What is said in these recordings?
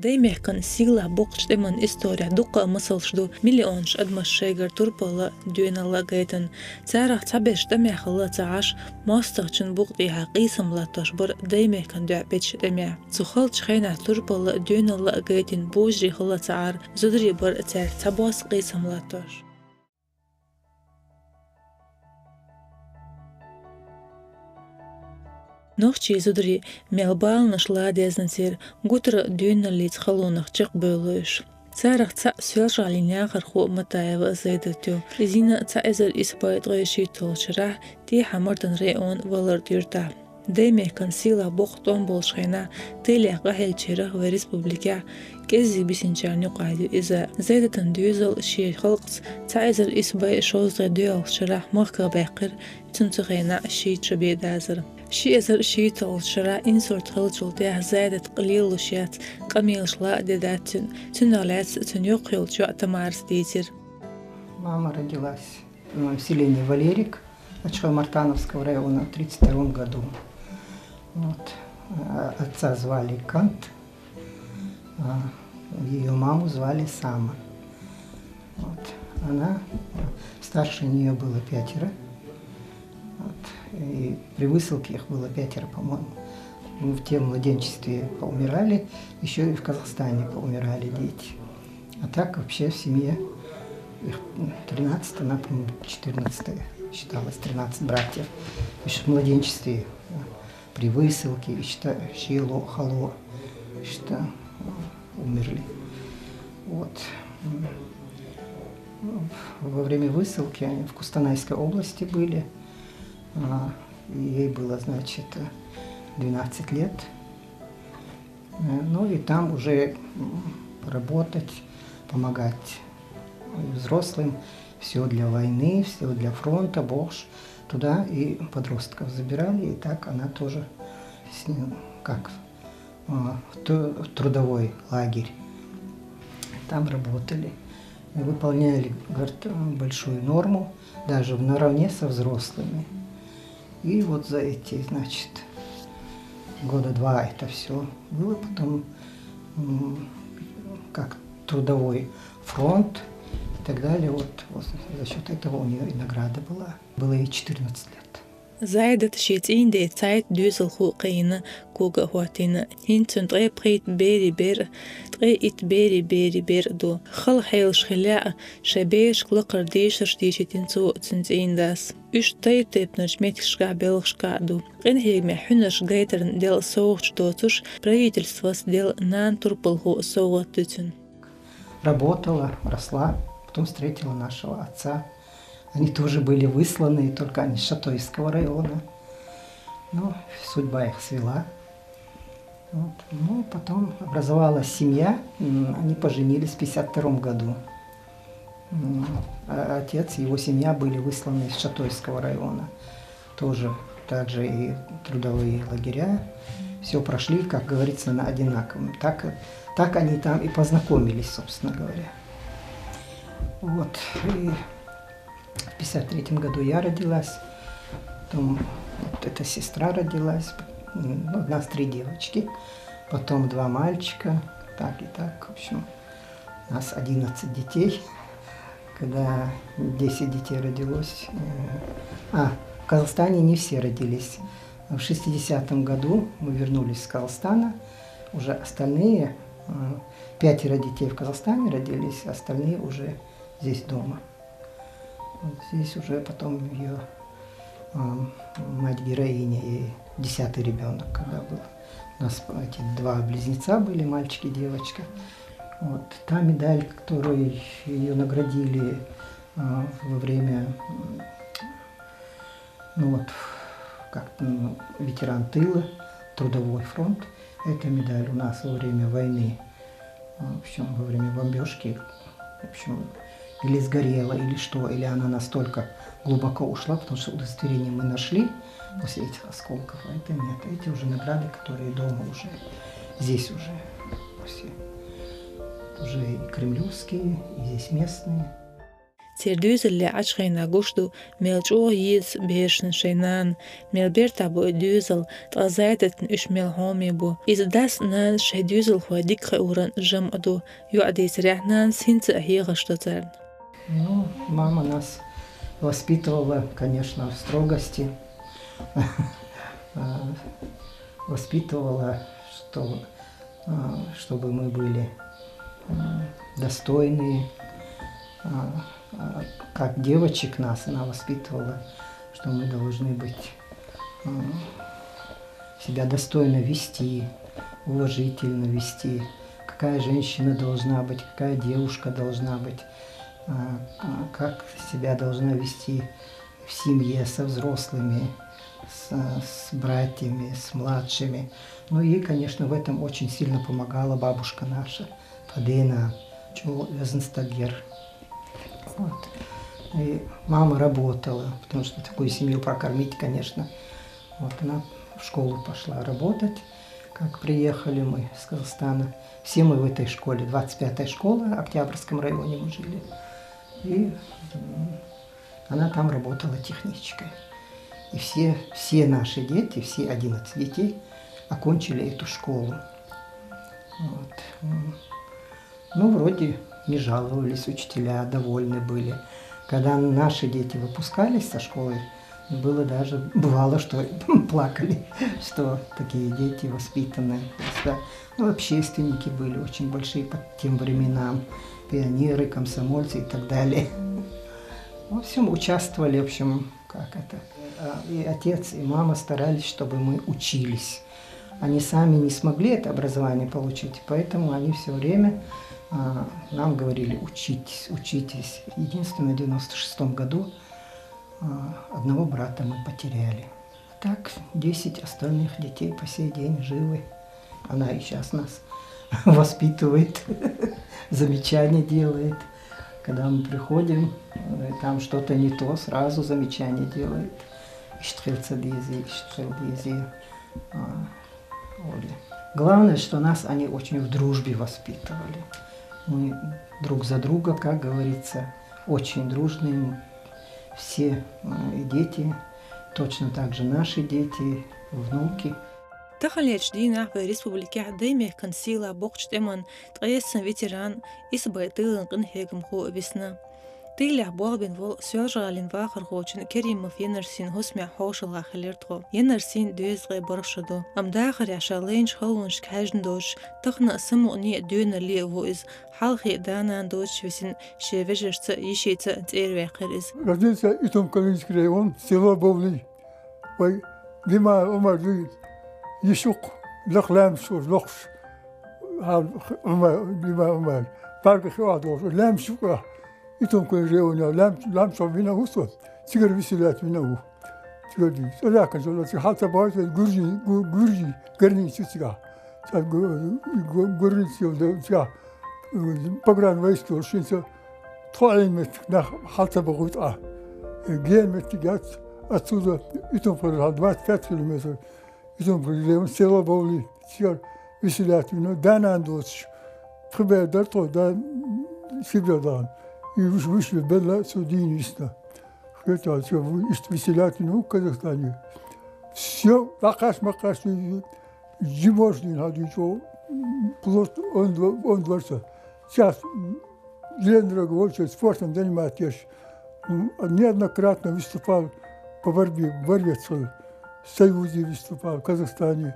Деймехкан сила бокчтеман история дука мысылшду миллионш адмашшегар турпала дюйнала гейтен. Царах цабеш демехала цааш мастахчин букти хақисам латош бар деймехкан дуапеч демя. Цухал чхайна турпала дюйнала гейтен божри хала цаар зудри бар цар цабас қисам латош. Нохчи зудри мелбал нашла дезнатир гутра дюйна лиц халунах чек бөлөш. Царах ца свелжалиня харху Матаева зайдатю. Зина ца эзер испайт гайши толчра ти хамардан реон валар дюрта. Деймехкан сила боқтон болшайна тыля гахелчера в республика кези бисинчарню қайды иза зайдатан дюзал ши халқс ца эзер испай шозда дюал шара махка бақыр тунцығайна ши чабедазыр. شي أزر شي تغلشرا إن صورت غلجلتها زادة قليل لشيات قميل شلا داداتن تنالات تنيوق يلجو تمارس дитер. Мама родилась в селении Валерик Ачхой-Мартановского района в 1932 году. Вот. Отца звали Кант, а ее маму звали Сама. Вот. Она, старше нее было 5. Вот. И при высылке их было 5, по-моему. Мы в те младенчестве поумирали, еще и в Казахстане поумирали дети. А так вообще в семье их 13, она, по-моему, 14 считалась, 13 братьев. Еще в младенчестве при высылке, щело, хало, что умерли. Вот. Во время высылки они в Кустанайской области были. Ей было, значит, 12 лет. Ну и там уже работать, помогать взрослым. Все для войны, все для фронта, бокс. Туда и подростков забирали. И так она тоже с ним, как в трудовой лагерь. Там работали. И выполняли, говорит, большую норму, даже наравне со взрослыми. И вот за эти, значит, 2 года это все было. Потом как трудовой фронт и так далее. Вот за счет этого у нее и награда была. Было ей 14 лет. زايدت شيتين دي تايت دوزل خوقين كوغا هواتين هنتن تغي بغيت بيري بير تغي ات بيري بير دو خل حيل شخلاء شبيش قلقر ديشر ديشتين تو تنتين داس اش تايب تيبنش ميتشكا بيلغشكا دو غين هيغمي حنش غيترن ديل سوغش дотуш правительствос дел нан турпылгу соуаттытын. Работала, росла, потом встретила нашего отца. Они тоже были высланы, только они с Шатойского района. Но судьба их свела. Вот. Ну, потом образовалась семья, они поженились в 1952 году. А отец, его семья были высланы из Шатойского района. Тоже также и трудовые лагеря. Все прошли, как говорится, на одинаковом. Так они там и познакомились, собственно говоря. Вот. И в 1953 году я родилась, потом вот эта сестра родилась, у нас 3 девочки, потом 2 мальчика, так и так, в общем, у нас 11 детей, когда 10 детей родилось. В Казахстане не все родились. В 60-м году мы вернулись с Казахстана, уже остальные, 5 детей в Казахстане родились, остальные уже здесь дома. Вот здесь уже потом ее мать-героиня и 10-й ребенок, когда был. У нас эти 2 близнеца были, мальчик и девочка. Вот. Та медаль, которой ее наградили во время, ветеран тыла, трудовой фронт, эта медаль у нас во время войны, в общем, во время бомбежки, в общем, или сгорела, или что, или она настолько глубоко ушла, потому что удостоверение мы нашли после этих осколков, а это нет. Эти уже награды, которые дома уже, здесь уже все, уже и кремлевские, и здесь местные. تيردوز اللي عشخينا قشدو ميلجو ييز بيرشن شينان ميل بيرتا بو دوزل تغزايتت إش ميل هومي بو إذا داس نان شهدوزل خوا ديك خيوران جمعدو يعدي سريح نان سينت أهي غشتترن. Ну, мама нас воспитывала, конечно, в строгости. Воспитывала, чтобы мы были достойные. Как девочек нас она воспитывала, что мы должны быть себя достойно вести, уважительно вести. Какая женщина должна быть, какая девушка должна быть, как себя должна вести в семье со взрослыми, с братьями, с младшими. Ну и, конечно, в этом очень сильно помогала бабушка наша, Падена Везенстагер. Вот. И мама работала, потому что такую семью прокормить, конечно. Вот она в школу пошла работать, как приехали мы с Казахстана. Все мы в этой школе, 25-я школа, в Октябрьском районе мы жили. И она там работала техничкой. И все наши дети, все 11 детей окончили эту школу. Вот. Ну, вроде не жаловались учителя, довольны были. Когда наши дети выпускались со школы, бывало, что плакали, что такие дети воспитанные. Ну, общественники были очень большие по тем временам, пионеры, комсомольцы и так далее. Во всем участвовали, в общем, и отец, и мама старались, чтобы мы учились. Они сами не смогли это образование получить, поэтому они все время нам говорили: учитесь, учитесь. Единственное, в 96-м году одного брата мы потеряли. Так, 10 остальных детей по сей день живы. Она и сейчас нас воспитывает, замечания делает. Когда мы приходим, там что-то не то, сразу замечание делает. Главное, что нас они очень в дружбе воспитывали. Мы друг за друга, как говорится, очень дружные. Все дети, точно так же наши дети, внуки. تخليش دينا في ريسبوبليكا دايما كان سيلا بوقش تمن تغيسن فيتران إسبا تيلن قن هيكم خو بسنا تيلع بوغ بين فول سيوجالين واخر خوچن كريم في نرسين هسمع حوش الغاخليرتغو ينرسين دوز غي برشدو ام داخر عشالينش خلونش كاجن دوش تخنا سمغني دون اللي وإز حالخي دانا دوش وسن شيفجرت يشيت تير وقرز Родился Итом-Калининский район, село Бовли. Ой, Дима Умар يشق لقلام شو لقش هذا ما بارك خواط لام شو يتم كل ريونا لام شو بينا وصل تقدر بسلات بينا هو تقدر لكن شو حتى بعض جورجي قرني شو تقع قرني شو تقع بقران ويستو شو طالع مت حتى بقول جين متجات أتصل يتم كل هذا فات مثلا İzmir'de selo bavli çıkar visilatını danan doç. Tıbbe derto da Sibirya'dan. Yüş bella sudini işte. Kötü açıyor bu işte visilatını Kazakistan'ı. Все такаш макаш жиможный hadючо плот он дворца. Сейчас Лендра говорит, спортом занимается. Неоднократно выступал по борьбе в Союзе выступал, в Казахстане.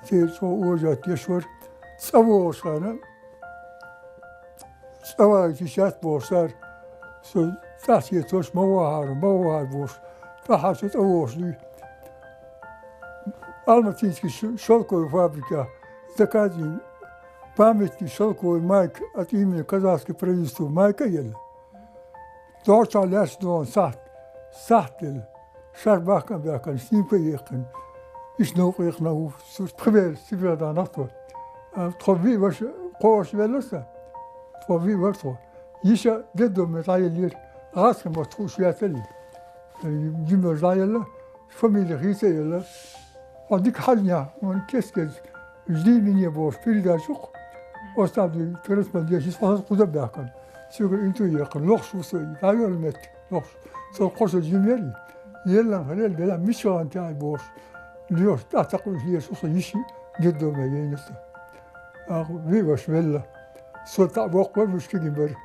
Теперь что уважать Ешвар. Савошана. Савай сейчас бошар. Сейчас я тоже мауар бош. Тахашет овошли. Алматинский шелковая фабрика. Заказин. Памятник шелковый майк от имени казахского правительства майка ел. Доча лес дон сахтел. Шарбаkan бяkan снимка ехен. Ишнок ехнау сус превер Сибирядан ахто. Трови ваш кош велоса. Трови варто. Иша дедо метайлер. Раскам ватруш ятели. Димер зайла. Фамилия хисела. Адик халня. Он кескез. Ждини не бош передачук. Остаду трансплантация фаз куда бяkan. شغل انتو يقل لوخش وصي تعالوا المت لوخش صار قرص الجميري يلا هلال بلا مش انت بوش اليوم تعتقد هي صوص يشي جدا ما ينسى اخو بيباش بلا صوت تعبق مش كده بر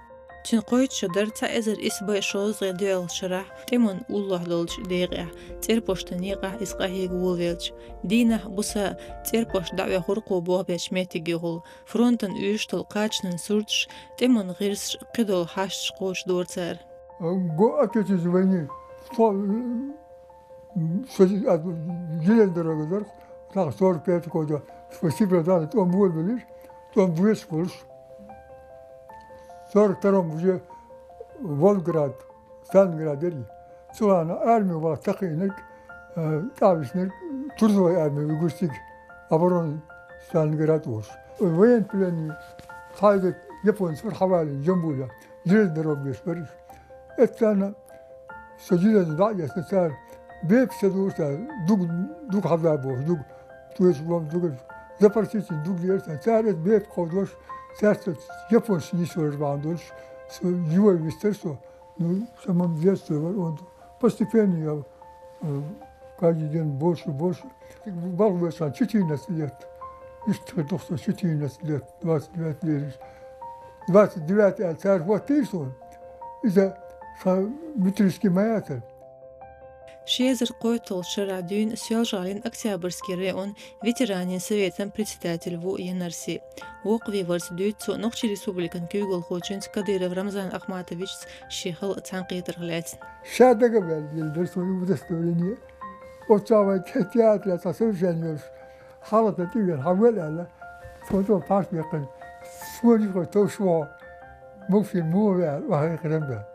Çin qoyut şadar ta ezer isbay şoz gediol şarah temon ullah lolç deqa terpoştaniqa isqahi gulvelç dina busa terpoş da'wa hurqu bo beş metigul fronten üstol qaçnın surç temon girs qidol haş qoç dortsar го отец звони جيل درجة так 45 года спасибо да он был видишь он вышел 42-м уже Волгоград, Сталинград, sonra army var takıyınık, tavisnik, Tuzla army ügüstik, abaron Stalingrad var. Воен плени, haydi Japonlar havali, Jambula, yüz derobgeç var. Etana, sözüyle dağya sesler, bep sedursa, dug havla boş, dug, tuğes bom, dug, zaparçısı dug yersen, çaret bep kovdoş, Сердце японцы не сорвандуш, его министерство, ну, в самом детстве, он постепенно я каждый день больше. Балбесан 14 лет, еще 14 лет, 29 лет, 29 царь, вот и он, из-за метрический маятель. Шезер qoytol şara dün Сёлжалин Октябрьский район ветеранин Советом председатель ВУ янарси. Вок виварс дүйт Нохчи Республикан Кюгл Хочинс Кадыров Рамзан Ахматович Шихал Цанқитр Глядин. Шадага белдер свою удостоверение. Отцова театра совершеннешь. Халата тигер хавела. Фото пас бекин. Свой тошво. Муфи мувер вахи крембе.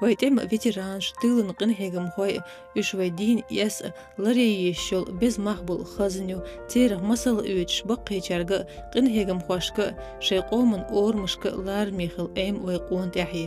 Вайтем ветеран штылын qinhegam хой ушвайдин яс ларейшол без махбул хазню тер масал үч бақичарга qinhegam хошка шейқомын ормышка лар михил эм вайқун тяхи